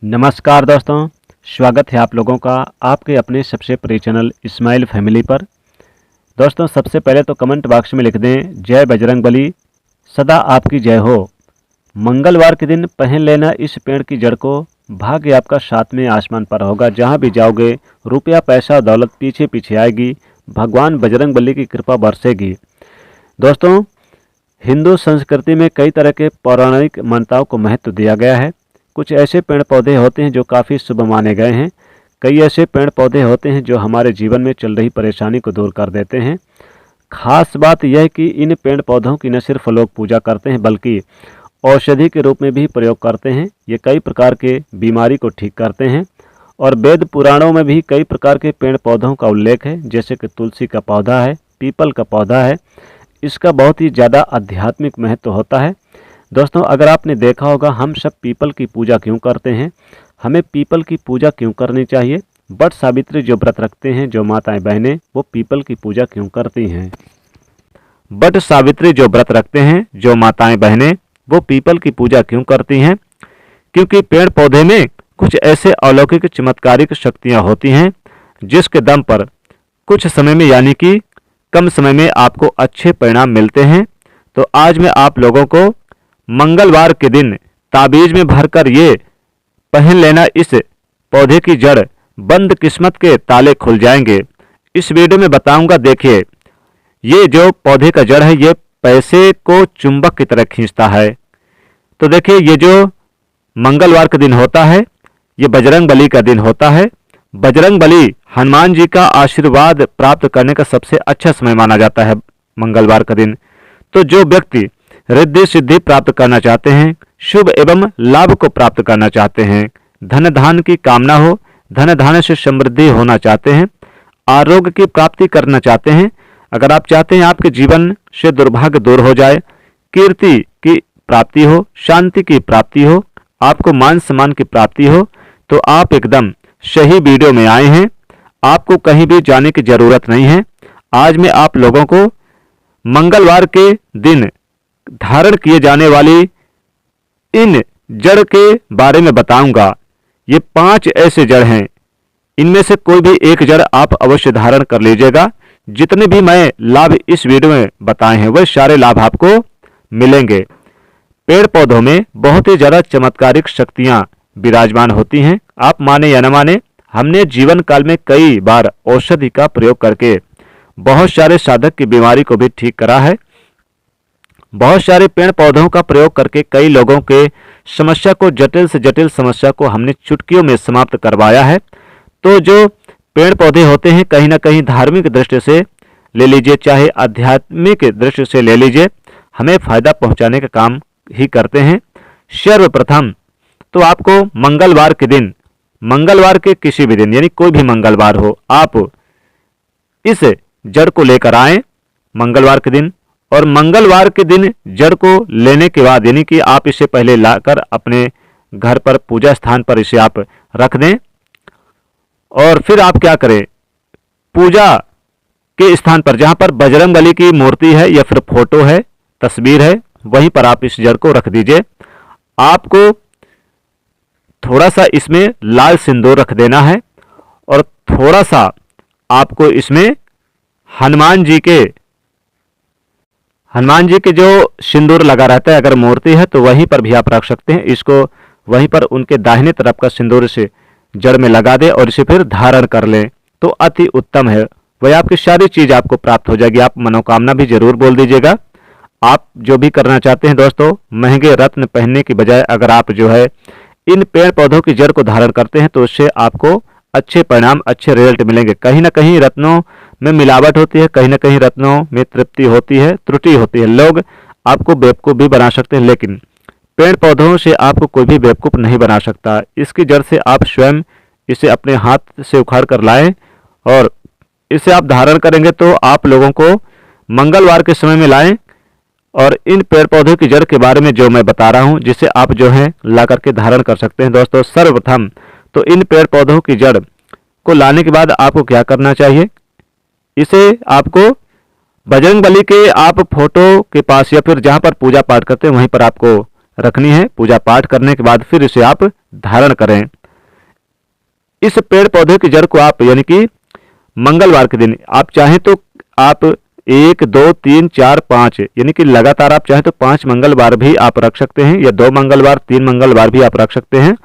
नमस्कार दोस्तों, स्वागत है आप लोगों का आपके अपने सबसे प्रिय चैनल इस्माइल फैमिली पर। दोस्तों, सबसे पहले तो कमेंट बॉक्स में लिख दें जय बजरंगबली, सदा आपकी जय हो। मंगलवार के दिन पहन लेना इस पेड़ की जड़ को, भाग्य आपका सातवें आसमान पर होगा। जहां भी जाओगे रुपया पैसा दौलत पीछे पीछे आएगी, भगवान बजरंगबली की कृपा बरसेगी। दोस्तों, हिंदू संस्कृति में कई तरह के पौराणिक मान्यताओं को महत्व दिया गया है। कुछ ऐसे पेड़ पौधे होते हैं जो काफ़ी शुभ माने गए हैं। कई ऐसे पेड़ पौधे होते हैं जो हमारे जीवन में चल रही परेशानी को दूर कर देते हैं। खास बात यह है कि इन पेड़ पौधों की न सिर्फ लोग पूजा करते हैं बल्कि औषधि के रूप में भी प्रयोग करते हैं। ये कई प्रकार के बीमारी को ठीक करते हैं और वेद पुराणों में भी कई प्रकार के पेड़ पौधों का उल्लेख है, जैसे कि तुलसी का पौधा है, पीपल का पौधा है। इसका बहुत ही ज़्यादा आध्यात्मिक महत्व होता है। दोस्तों, अगर आपने देखा होगा हम सब पीपल की पूजा क्यों करते हैं, हमें पीपल की पूजा क्यों करनी चाहिए। वट सावित्री जो व्रत रखते हैं जो माताएं बहनें, वो पीपल की पूजा क्यों करती हैं। वट सावित्री जो व्रत रखते हैं जो माताएं बहनें, वो पीपल की पूजा क्यों करती हैं, क्योंकि पेड़ पौधे में कुछ ऐसे अलौकिक चमत्कारिक शक्तियां होती हैं जिसके दम पर कुछ समय में यानी कि कम समय में आपको अच्छे परिणाम मिलते हैं। तो आज मैं आप लोगों को मंगलवार के दिन ताबीज में भरकर ये पहन लेना, इस पौधे की जड़ बंद किस्मत के ताले खुल जाएंगे। इस वीडियो में बताऊंगा। देखिए, ये जो पौधे का जड़ है ये पैसे को चुंबक की तरह खींचता है। तो देखिए, ये जो मंगलवार का दिन होता है ये बजरंगबली का दिन होता है। बजरंगबली हनुमान जी का आशीर्वाद प्राप्त करने का सबसे अच्छा समय माना जाता है मंगलवार का दिन। तो जो व्यक्ति रिद्धि सिद्धि प्राप्त करना चाहते हैं, शुभ एवं लाभ को प्राप्त करना चाहते हैं, धन धान की कामना हो, धन धान से समृद्धि होना चाहते हैं, आरोग्य की प्राप्ति करना चाहते हैं, अगर आप चाहते हैं आपके जीवन से दुर्भाग्य दूर हो जाए, कीर्ति की प्राप्ति हो, शांति की प्राप्ति हो, आपको मान सम्मान की प्राप्ति हो, तो आप एकदम सही वीडियो में आए हैं। आपको कहीं भी जाने की जरूरत नहीं है। आज मैं आप लोगों को मंगलवार के दिन धारण किए जाने वाली इन जड़ के बारे में बताऊंगा। ये 5 ऐसे जड़ हैं, इनमें से कोई भी एक जड़ आप अवश्य धारण कर लीजिएगा। जितने भी मैं लाभ इस वीडियो में बताए हैं वह सारे लाभ आपको मिलेंगे। पेड़ पौधों में बहुत ही ज़्यादा चमत्कारिक शक्तियां विराजमान होती हैं। आप माने या न माने, हमने जीवन काल में कई बार औषधि का प्रयोग करके बहुत सारे साधक की बीमारी को भी ठीक करा है। बहुत सारे पेड़ पौधों का प्रयोग करके कई लोगों के समस्या को, जटिल से जटिल समस्या को हमने चुटकियों में समाप्त करवाया है। तो जो पेड़ पौधे होते हैं कहीं ना कहीं धार्मिक दृष्टि से ले लीजिए, चाहे आध्यात्मिक दृष्टि से ले लीजिए, हमें फायदा पहुंचाने का काम ही करते हैं। सर्वप्रथम तो आपको मंगलवार के दिन, मंगलवार के किसी भी दिन यानी कोई भी मंगलवार हो, आप इस जड़ को लेकर आएं मंगलवार के दिन। और मंगलवार के दिन जड़ को लेने के बाद यानी कि आप इसे पहले लाकर अपने घर पर पूजा स्थान पर इसे आप रख दें। और फिर आप क्या करें, पूजा के स्थान पर जहां पर बजरंगबली की मूर्ति है या फिर फोटो है, तस्वीर है, वहीं पर आप इस जड़ को रख दीजिए। आपको थोड़ा सा इसमें लाल सिंदूर रख देना है और थोड़ा सा आपको इसमें हनुमान जी के जो सिंदूर लगा रहता है, अगर मूर्ति है तो वहीं पर भी आप रख सकते हैं। इसको वहीं पर उनके दाहिने तरफ का सिंदूर से जड़ में लगा दें और इसे फिर धारण कर लें तो अति उत्तम है। वह आपकी सारी चीज आपको प्राप्त हो जाएगी। आप मनोकामना भी जरूर बोल दीजिएगा। आप जो भी करना चाहते हैं दोस्तों, महंगे रत्न पहनने की बजाय अगर आप जो है इन पेड़ पौधों की जड़ को धारण करते हैं तो उससे आपको अच्छे परिणाम, अच्छे रिजल्ट मिलेंगे। कहीं ना कहीं रत्नों में मिलावट होती है, कहीं ना कहीं रत्नों में तृप्ति होती है, त्रुटि होती है। लोग आपको बेवकूफ़ भी बना सकते हैं, लेकिन पेड़ पौधों से आपको कोई भी बेवकूफ़ नहीं बना सकता। इसकी जड़ से आप स्वयं इसे अपने हाथ से उखाड़ कर लाएं और इसे आप धारण करेंगे तो आप लोगों को मंगलवार के समय में लाएं। और इन पेड़ पौधों की जड़ के बारे में जो मैं बता रहा हूं, जिसे आप जो है ला करके धारण कर सकते हैं। दोस्तों, सर्वप्रथम तो इन पेड़ पौधों की जड़ को लाने के बाद आपको क्या करना चाहिए, इसे आपको बजरंगबली के आप फोटो के पास या फिर जहां पर पूजा पाठ करते हैं वहीं पर आपको रखनी है। पूजा पाठ करने के बाद फिर इसे आप धारण करें। इस पेड़ पौधे की जड़ को आप यानी कि मंगलवार के दिन आप चाहें तो आप 1, 2, 3, 4, 5 यानी कि लगातार आप चाहें तो 5 मंगलवार भी आप रख सकते हैं, या 2 मंगलवार 3 मंगलवार भी आप रख सकते हैं।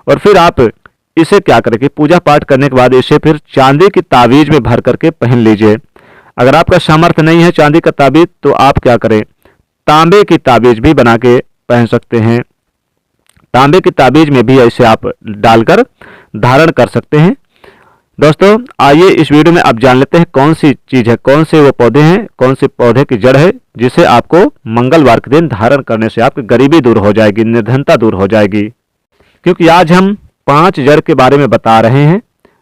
और फिर आप इसे क्या करें कि पूजा पाठ करने के बाद इसे फिर चांदी की ताबीज में भर करके पहन लीजिए। अगर आपका सामर्थ्य नहीं है चांदी का ताबीज तो आप क्या करें, तांबे की ताबीज भी बना के पहन सकते हैं। तांबे की ताबीज में भी ऐसे आप डालकर धारण कर सकते हैं। दोस्तों आइए इस वीडियो में आप जान लेते हैं कौन सी चीज है, कौन से वो पौधे हैं, कौन से पौधे की जड़ है जिसे आपको मंगलवार के दिन धारण करने से आपकी गरीबी दूर हो जाएगी, निर्धनता दूर हो जाएगी। क्योंकि आज हम 5 जड़ के बारे में बता रहे हैं।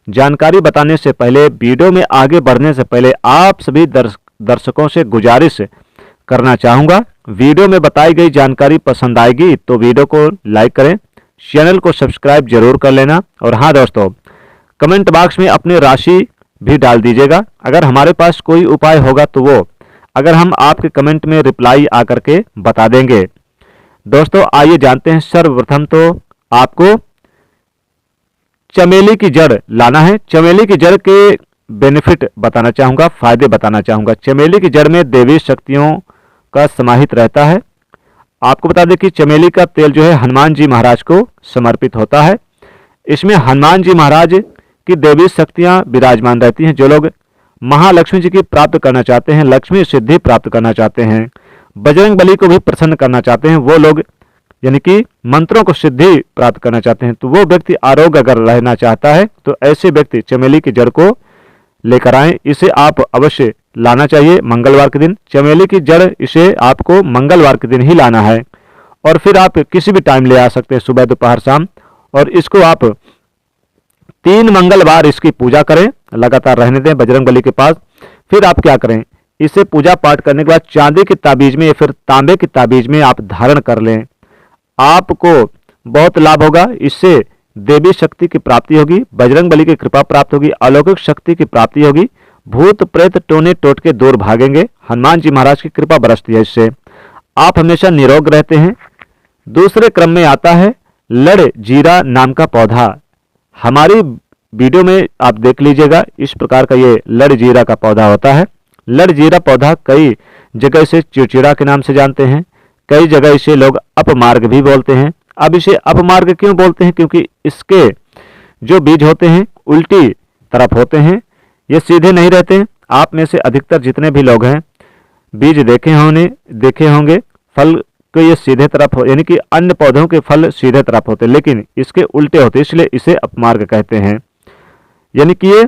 जानकारी बताने से पहले, वीडियो में आगे बढ़ने से पहले आप सभी दर्शकों से गुजारिश करना चाहूँगा, वीडियो में बताई गई जानकारी पसंद आएगी तो वीडियो को लाइक करें, चैनल को सब्सक्राइब जरूर कर लेना। और हाँ दोस्तों, कमेंट बॉक्स में अपनी राशि भी डाल दीजिएगा। अगर हमारे पास कोई उपाय होगा तो वो अगर हम आपके कमेंट में रिप्लाई आकर के बता देंगे। दोस्तों आइए जानते हैं। सर्वप्रथम तो आपको चमेली की जड़ लाना है। चमेली की जड़ के बेनिफिट बताना चाहूँगा, फायदे बताना चाहूँगा। चमेली की जड़ में देवी शक्तियों का समाहित रहता है। आपको बता दें कि चमेली का तेल जो है हनुमान जी महाराज को समर्पित होता है। इसमें हनुमान जी महाराज की देवी शक्तियां विराजमान रहती हैं। जो लोग महालक्ष्मी जी की प्राप्त करना चाहते हैं, लक्ष्मी सिद्धि प्राप्त करना चाहते हैं, बजरंग बली को भी प्रसन्न करना चाहते हैं, वो लोग यानी कि मंत्रों को सिद्धि प्राप्त करना चाहते हैं, तो वो व्यक्ति आरोग्य अगर रहना चाहता है तो ऐसे व्यक्ति चमेली की जड़ को लेकर आएं। इसे आप अवश्य लाना चाहिए मंगलवार के दिन। चमेली की जड़ इसे आपको मंगलवार के दिन ही लाना है। और फिर आप किसी भी टाइम ले आ सकते हैं, सुबह दोपहर शाम। और इसको आप 3 मंगलवार इसकी पूजा करें, लगातार रहने दें बजरंग बली के पास। फिर आप क्या करें, इसे पूजा पाठ करने के बाद चांदी की ताबीज में या फिर तांबे की ताबीज में आप धारण कर लें। आपको बहुत लाभ होगा। इससे देवी शक्ति की प्राप्ति होगी, बजरंग बली की कृपा प्राप्त होगी, अलौकिक शक्ति की प्राप्ति होगी, भूत प्रेत टोने टोटके दूर भागेंगे, हनुमान जी महाराज की कृपा बरसती है। इससे आप हमेशा निरोग रहते हैं। दूसरे क्रम में आता है लड़ जीरा नाम का पौधा। हमारी वीडियो में आप देख लीजिएगा, इस प्रकार का ये लड़ जीरा का पौधा होता है। लड़ जीरा पौधा कई जगह इसे चिड़चिड़ा के नाम से जानते हैं, कई जगह इसे लोग अपमार्ग भी बोलते हैं। अब इसे अपमार्ग क्यों बोलते हैं, क्योंकि इसके जो बीज होते हैं उल्टी तरफ होते हैं, ये सीधे नहीं रहते हैं। आप में से अधिकतर जितने भी लोग हैं बीज देखे होंगे, फल को ये सीधे तरफ हो, यानी कि अन्य पौधों के फल सीधे तरफ होते हैं, लेकिन इसके उल्टे होते, इसलिए इसे अपमार्ग कहते हैं। यानी कि ये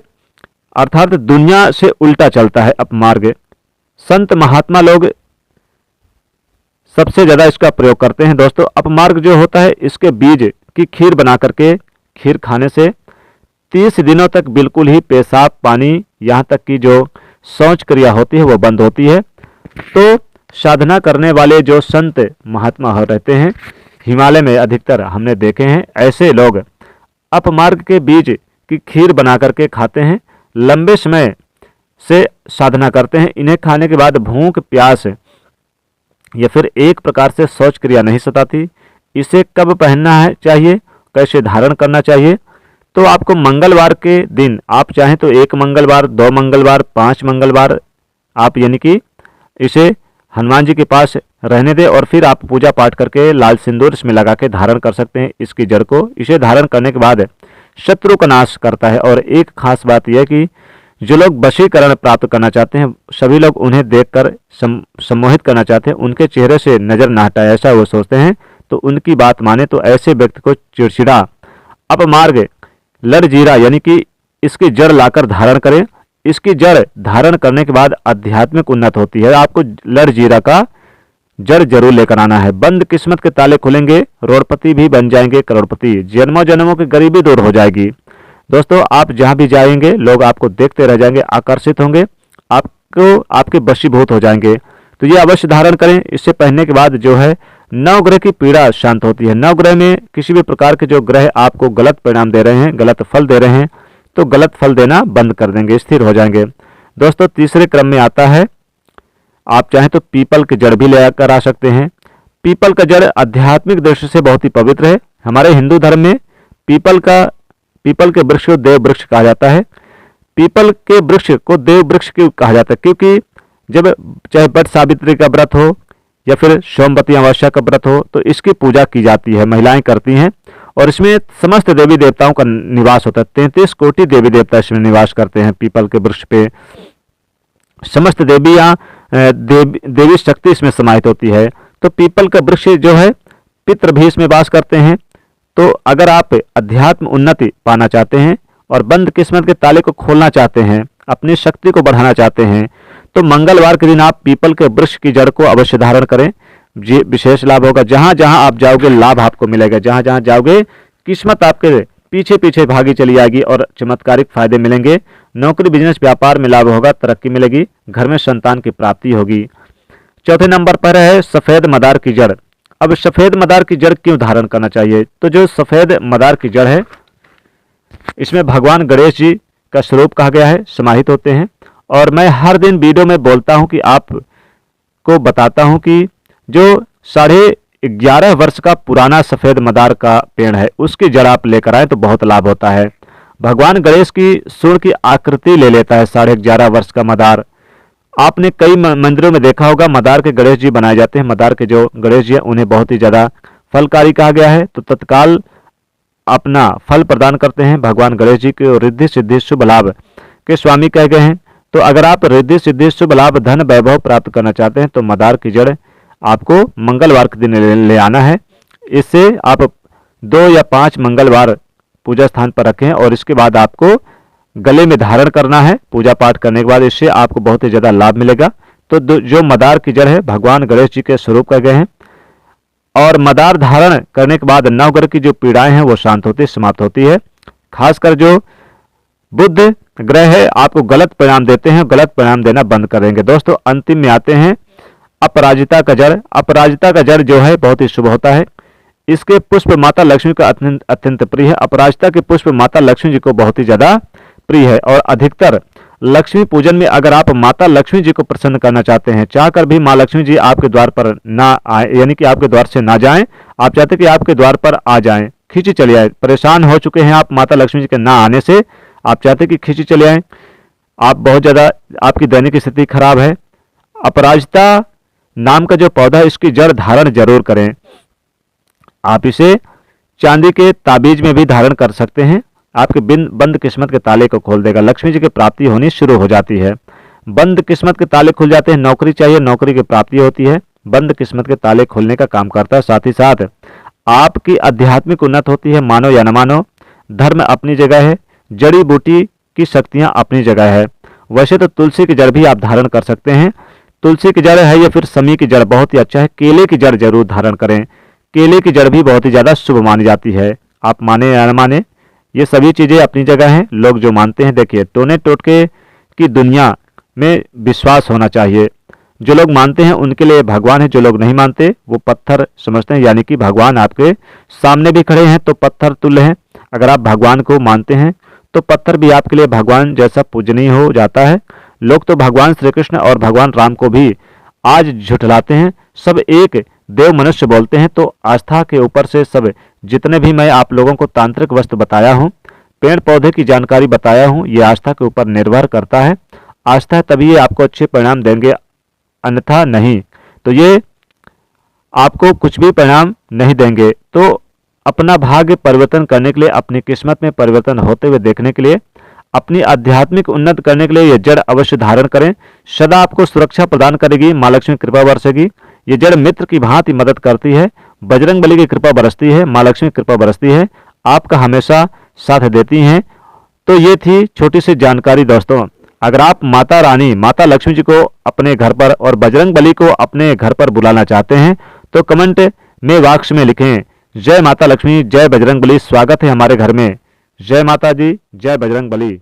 अर्थात दुनिया से उल्टा चलता है अपमार्ग। संत महात्मा लोग सबसे ज्यादा इसका प्रयोग करते हैं। दोस्तों अपमार्ग जो होता है, इसके बीज की खीर बना करके, खीर खाने से 30 दिनों तक बिल्कुल ही पेशाब पानी यहाँ तक कि जो शौच क्रिया होती है वो बंद होती है। तो साधना करने वाले जो संत महात्मा हो रहते हैं, हिमालय में अधिकतर हमने देखे हैं, ऐसे लोग अपमार्ग के बीज की खीर बना करके खाते हैं, लंबे समय से साधना करते हैं। इन्हें खाने के बाद भूख प्यास या फिर एक प्रकार से शौच क्रिया नहीं सताती। इसे कब पहनना है चाहिए, कैसे धारण करना चाहिए, तो आपको मंगलवार के दिन आप चाहें तो 1 मंगलवार, 2 मंगलवार, 5 मंगलवार आप यानी कि इसे हनुमान जी के पास रहने दें और फिर आप पूजा पाठ करके लाल सिंदूर इसमें लगा के धारण कर सकते हैं इसकी जड़ को। इसे धारण करने के बाद शत्रु का नाश करता है। और एक खास बात यह कि जो लोग वशीकरण प्राप्त करना चाहते हैं, सभी लोग उन्हें देखकर सम्मोहित करना चाहते हैं, उनके चेहरे से नजर न हटाए ऐसा वो सोचते हैं, तो उनकी बात माने तो ऐसे व्यक्ति को चिड़चिड़ा अपमार्ग लड़ जीरा यानी कि इसकी जड़ लाकर धारण करें। इसकी जड़ धारण करने के बाद आध्यात्मिक उन्नत होती है। आपको लड़ जीरा का जड़ जरूर लेकर आना है। बंद किस्मत के ताले खुलेंगे, रोडपति भी बन जाएंगे करोड़पति, जन्मों जन्मों की गरीबी दूर हो जाएगी। दोस्तों आप जहां भी जाएंगे लोग आपको देखते रह जाएंगे, आकर्षित होंगे, आपको आपके वशीभूत हो जाएंगे। तो ये अवश्य धारण करें। इससे पहनने के बाद जो है 9 ग्रह की पीड़ा शांत होती है। 9 ग्रह में किसी भी प्रकार के जो ग्रह आपको गलत परिणाम दे रहे हैं, गलत फल दे रहे हैं, तो गलत फल देना बंद कर देंगे, स्थिर हो जाएंगे। दोस्तों तीसरे क्रम में आता है, आप चाहें तो पीपल की जड़ भी लेकर आ सकते हैं। पीपल का जड़ आध्यात्मिक दृष्टि से बहुत ही पवित्र है। हमारे हिंदू धर्म में पीपल के वृक्ष को देव वृक्ष कहा जाता है। पीपल के वृक्ष को देव वृक्ष क्यों कहा जाता है? क्योंकि जब चाहे वट सावित्री का व्रत हो या फिर सोमवती अमावस्या का व्रत हो तो इसकी पूजा की जाती है, महिलाएं करती हैं, और इसमें समस्त देवी देवताओं का निवास होता है। 33 कोटि देवी देवता इसमें निवास करते हैं। पीपल के वृक्ष पे समस्त देवी शक्ति इसमें समाहित होती है। तो पीपल का वृक्ष जो है, पितृ भी इसमें वास करते हैं। तो अगर आप अध्यात्म उन्नति पाना चाहते हैं और बंद किस्मत के ताले को खोलना चाहते हैं, अपनी शक्ति को बढ़ाना चाहते हैं, तो मंगलवार के दिन आप पीपल के वृक्ष की जड़ को अवश्य धारण करें। जी विशेष लाभ होगा। जहां जहां आप जाओगे लाभ आपको मिलेगा। जहां जहां जाओगे किस्मत आपके पीछे पीछे भागी चली आएगी और चमत्कारिक फायदे मिलेंगे। नौकरी, बिजनेस, व्यापार में लाभ होगा, तरक्की मिलेगी, घर में संतान की प्राप्ति होगी। चौथे नंबर पर है सफेद मदार की जड़। अब सफेद मदार की जड़ क्यों धारण करना चाहिए? तो जो सफेद मदार की जड़ है, इसमें भगवान गणेश जी का स्वरूप कहा गया है, समाहित होते हैं। और मैं हर दिन वीडियो में बोलता हूं कि आपको बताता हूं कि जो 11.5 वर्ष का पुराना सफेद मदार का पेड़ है, उसकी जड़ आप लेकर आए तो बहुत लाभ होता है। भगवान गणेश की सूंड की आकृति ले लेता है 11.5 वर्ष का मदार। आपने कई मंदिरों में देखा होगा मदार के गणेश जी बनाए जाते हैं। मदार के जो गणेश जी हैं उन्हें बहुत ही ज्यादा फलकारी कहा गया है, तो तत्काल अपना फल प्रदान करते हैं। भगवान गणेश जी के रिद्धि सिद्धि शुभ लाभ के स्वामी कहे गए हैं। तो अगर आप रिद्धि सिद्धि शुभ लाभ, धन, वैभव प्राप्त करना चाहते हैं तो मदार की जड़ आपको मंगलवार के दिन ले आना है। इससे आप 2 या 5 मंगलवार पूजा स्थान पर रखें और इसके बाद आपको गले में धारण करना है। पूजा पाठ करने के बाद इससे आपको बहुत ही ज्यादा लाभ मिलेगा। तो जो मदार की जड़ है, भगवान गणेश जी के स्वरूप कहे गए हैं। और मदार धारण करने के बाद नवग्रह की जो पीड़ाएं हैं वो शांत होती, समाप्त होती है। खासकर जो बुध ग्रह है आपको गलत परिणाम देते हैं, गलत परिणाम देना बंद करेंगे। दोस्तों अंतिम में आते हैं अपराजिता का जड़। अपराजिता का जड़ जो है बहुत ही शुभ होता है। इसके पुष्प माता लक्ष्मी का अत्यंत प्रिय है। अपराजिता के पुष्प माता लक्ष्मी जी को बहुत ही ज्यादा प्रिय है। और अधिकतर लक्ष्मी पूजन में अगर आप माता लक्ष्मी जी को प्रसन्न करना चाहते हैं, चाहकर भी माँ लक्ष्मी जी आपके द्वार पर ना आए, यानी कि आपके द्वार से ना जाएं, आप चाहते कि आपके द्वार पर आ जाएं, खींची चले आए, परेशान हो चुके हैं आप माता लक्ष्मी जी के ना आने से, आप चाहते कि खींची चले आए, आप बहुत ज्यादा आपकी दैनिक स्थिति खराब है, अपराजिता नाम का जो पौधा है इसकी जड़ धारण जरूर करें। आप इसे चांदी के ताबीज में भी धारण कर सकते हैं। आपके बंद किस्मत के ताले को खोल देगा। लक्ष्मी जी की प्राप्ति होनी शुरू हो जाती है। बंद किस्मत के ताले खुल जाते हैं। नौकरी चाहिए, नौकरी की प्राप्ति होती है। बंद किस्मत के ताले खोलने का काम करता है। साथ ही साथ आपकी आध्यात्मिक उन्नति होती है। मानो या न मानो, धर्म अपनी जगह है, जड़ी बूटी की शक्तियां अपनी जगह है। वैसे तो तुलसी की जड़ भी आप धारण कर सकते हैं। तुलसी की जड़ है या फिर समी की जड़ बहुत ही अच्छा है। केले की जड़ जरूर धारण करें। केले की जड़ भी बहुत ही ज्यादा शुभ मानी जाती है। आप माने या न माने, ये सभी चीजें अपनी जगह हैं। लोग जो मानते हैं, देखिए टोने टोटके की दुनिया में विश्वास होना चाहिए। जो लोग मानते हैं उनके लिए भगवान है, जो लोग नहीं मानते वो पत्थर समझते हैं। यानी कि भगवान आपके सामने भी खड़े हैं तो पत्थर तुल्य हैं। अगर आप भगवान को मानते हैं तो पत्थर भी आपके लिए भगवान जैसा पूजनीय हो जाता है। लोग तो भगवान श्री कृष्ण और भगवान राम को भी आज झुठलाते हैं। सब एक देव मनुष्य बोलते हैं। तो आस्था के ऊपर से सब जितने भी मैं आप लोगों को तांत्रिक वस्तु बताया हूँ, पेड़ पौधे की जानकारी बताया हूँ, ये आस्था के ऊपर निर्भर करता है। आस्था है तभी ये आपको अच्छे परिणाम देंगे, अन्यथा नहीं। तो ये आपको कुछ भी परिणाम नहीं देंगे। तो अपना भाग्य परिवर्तन करने के लिए, अपनी किस्मत में परिवर्तन होते हुए देखने के लिए, अपनी आध्यात्मिक उन्नति करने के लिए ये जड़ अवश्य धारण करें। सदा आपको सुरक्षा प्रदान करेगी, माँ लक्ष्मी कृपा बरसेगी। ये जड़ मित्र की भांति मदद करती है। बजरंग बली की कृपा बरसती है, माँ लक्ष्मी कृपा बरसती है, आपका हमेशा साथ देती हैं। तो ये थी छोटी सी जानकारी दोस्तों। अगर आप माता रानी, माता लक्ष्मी जी को अपने घर पर और बजरंग बली को अपने घर पर बुलाना चाहते हैं तो कमेंट में बॉक्स में लिखें जय माता लक्ष्मी, जय बजरंग बली, स्वागत है हमारे घर में। जय माता दी, जय बजरंग बली।